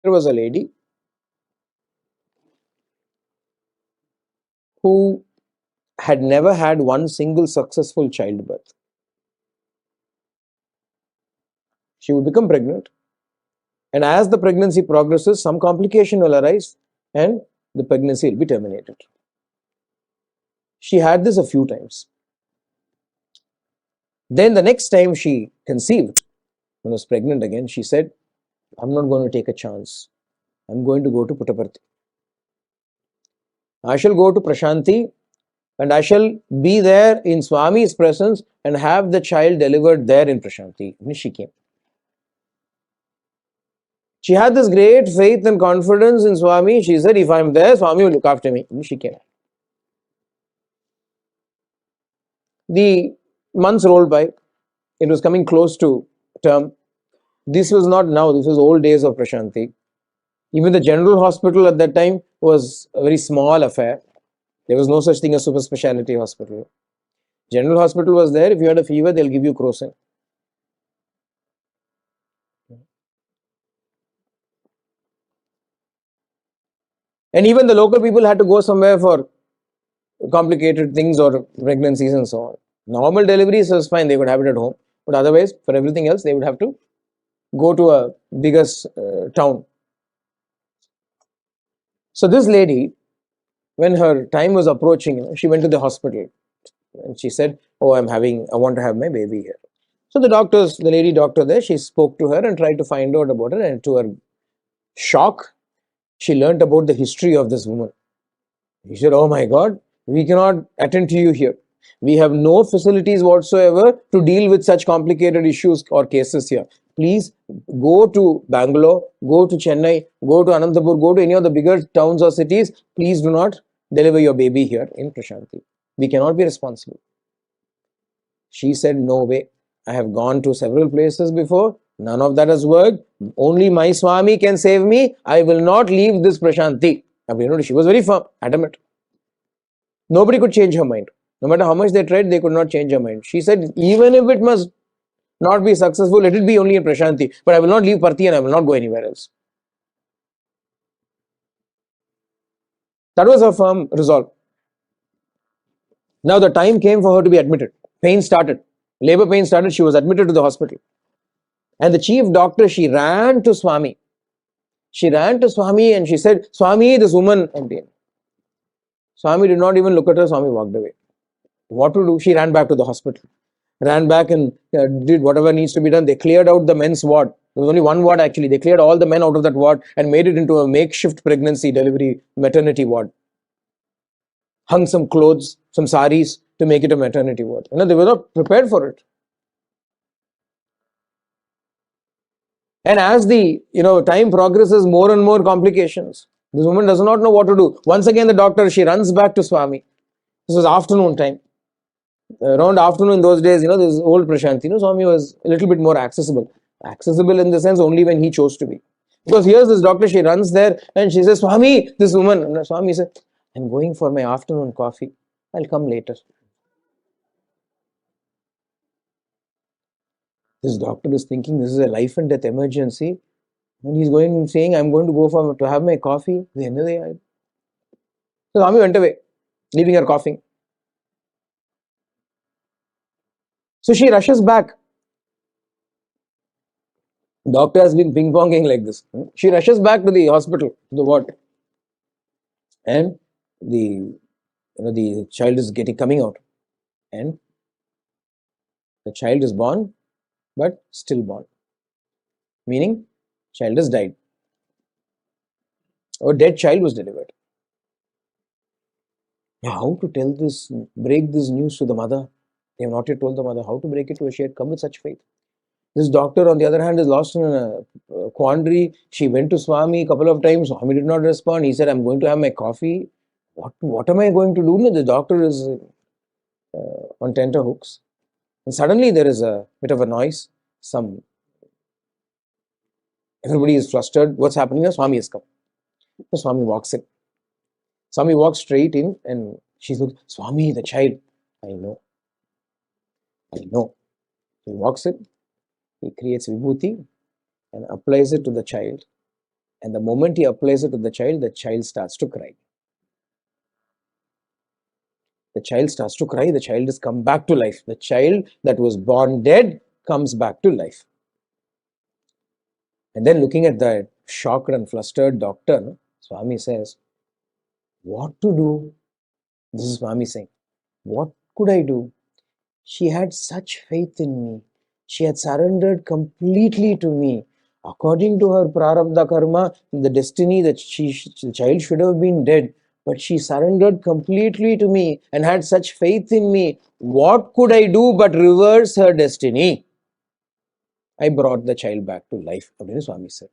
There was a lady who had never had one single successful childbirth. She would become pregnant, and as the pregnancy progresses, some complication will arise and the pregnancy will be terminated. She had this a few times. Then the next time she conceived, when was pregnant again, she said, I'm not going to take a chance. I'm going to go to Puttaparthi. I shall go to Prashanti and I shall be there in Swami's presence and have the child delivered there in Prashanti. And she came. She had this great faith and confidence in Swami. She said, if I'm there, Swami will look after me. And she came. The months rolled by. It was coming close to term. This was not now, this was old days of Prashanti. Even the general hospital at that time was a very small affair. There was no such thing as super specialty hospital. General hospital was there. If you had a fever, they'll give you crocin. And even the local people had to go somewhere for complicated things or pregnancies and so on. Normal deliveries was fine, they could have it at home. But otherwise, for everything else, they would have to go to a bigger town. So this lady, when her time was approaching, she went to the hospital and she said, oh, I want to have my baby here. So the lady doctor there, she spoke to her and tried to find out about her, and to her shock, she learnt about the history of this woman. He said, oh my God, we cannot attend to you here. We have no facilities whatsoever to deal with such complicated issues or cases here. Please go to Bangalore, go to Chennai, go to Anantapur, go to any of the bigger towns or cities. Please do not deliver your baby here in Prashanti. We cannot be responsible. She said, no way. I have gone to several places before. None of that has worked. Only my Swami can save me. I will not leave this Prashanti. She was very firm, adamant. Nobody could change her mind. No matter how much they tried, they could not change her mind. She said, even if it must not be successful, let it be only in Prashanti. But I will not leave Parthi and I will not go anywhere else. That was her firm resolve. Now the time came for her to be admitted. Pain started. Labor pain started. She was admitted to the hospital. And the chief doctor, she ran to Swami. She ran to Swami and she said, Swami, this woman. Swami did not even look at her. Swami walked away. What to do? She ran back to the hospital. Ran back and did whatever needs to be done. They cleared out the men's ward. There was only one ward actually. They cleared all the men out of that ward and made it into a makeshift pregnancy delivery maternity ward. Hung some clothes, some saris to make it a maternity ward. They were not prepared for it. And as the time progresses, more and more complications. This woman does not know what to do. Once again, the doctor, she runs back to Swami. This was afternoon time. Around afternoon in those days, this old Prashanti, Swami was a little bit more accessible. Accessible in the sense only when he chose to be. Because here's this doctor, she runs there and she says, Swami, this woman. And Swami said, I'm going for my afternoon coffee. I'll come later. This doctor is thinking this is a life and death emergency. And he's saying, I'm going to go to have my coffee. The end of the day. So Swami went away, leaving her coughing. So she rushes back. Doctor has been ping-ponging like this. She rushes back to the hospital, the ward. And the child is coming out. And the child is born, but stillborn. Meaning, child has died. A dead child was delivered. Now, how to break this news to the mother? They have not yet told the mother how to break it to her. She had come with such faith. This doctor, on the other hand, is lost in a quandary. She went to Swami a couple of times. Swami did not respond. He said, I'm going to have my coffee. What am I going to do? No, the doctor is on tenterhooks. And suddenly there is a bit of a noise. Everybody is flustered. What's happening now? Swami has come. So Swami walks in. Swami walks straight in and she looks, Swami, the child. I know. He walks in. He creates vibhuti and applies it to the child. And the moment he applies it to the child starts to cry. The child starts to cry, the child has come back to life. The child that was born dead comes back to life. And then looking at the shocked and flustered doctor, Swami says, what to do? This is Swami saying, what could I do? She had such faith in me. She had surrendered completely to me. According to her prarabdha karma, the destiny that the child should have been dead, but she surrendered completely to me and had such faith in me. What could I do but reverse her destiny? I brought the child back to life, Swami said.